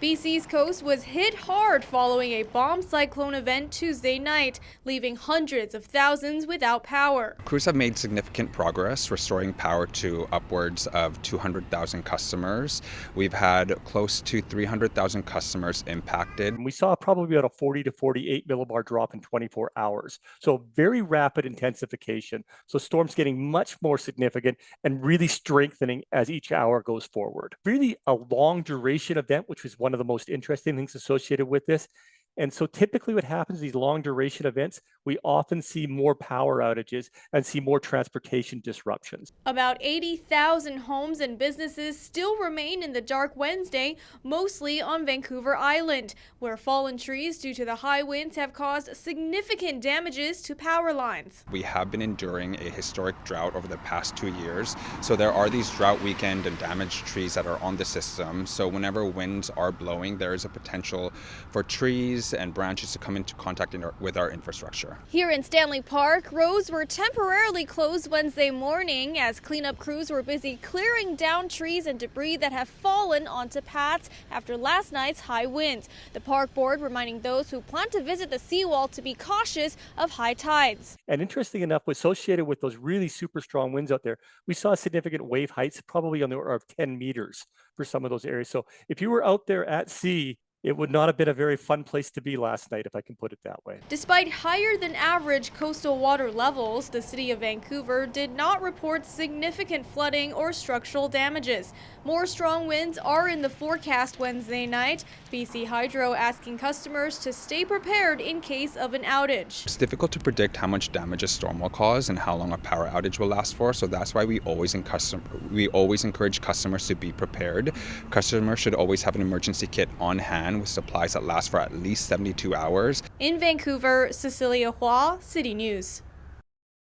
BC's coast was hit hard following a bomb cyclone event Tuesday night, leaving hundreds of thousands without power. Crews have made significant progress restoring power to upwards of 200,000 customers. We've had close to 300,000 customers impacted. We saw probably about a 40 to 48 millibar drop in 24 hours. So very rapid intensification. So storms getting much more significant and really strengthening as each hour goes forward. Really a long duration event, which was one of the most interesting things associated with this. And so typically what happens, these long duration events, we often see more power outages and see more transportation disruptions. About 80,000 homes and businesses still remain in the dark Wednesday, mostly on Vancouver Island, where fallen trees due to the high winds have caused significant damages to power lines. We have been enduring a historic drought over the past 2 years. So there are these drought weekend and damaged trees that are on the system. So whenever winds are blowing, there is a potential for trees and branches to come into contact with our infrastructure. Here in Stanley Park, roads were temporarily closed Wednesday morning as cleanup crews were busy clearing down trees and debris that have fallen onto paths after last night's high winds. The park board reminding those who plan to visit the seawall to be cautious of high tides. And interesting enough, associated with those really super strong winds out there, we saw significant wave heights, probably on the order of 10 meters for some of those areas. So if you were out there at sea, it would not have been a very fun place to be last night, if I can put it that way. Despite higher than average coastal water levels, the city of Vancouver did not report significant flooding or structural damages. More strong winds are in the forecast Wednesday night. BC Hydro asking customers to stay prepared in case of an outage. It's difficult to predict how much damage a storm will cause and how long a power outage will last for. So that's why we always encourage customers to be prepared. Customers should always have an emergency kit on hand with supplies that last for at least 72 hours. In Vancouver, Cecilia Hua, City News.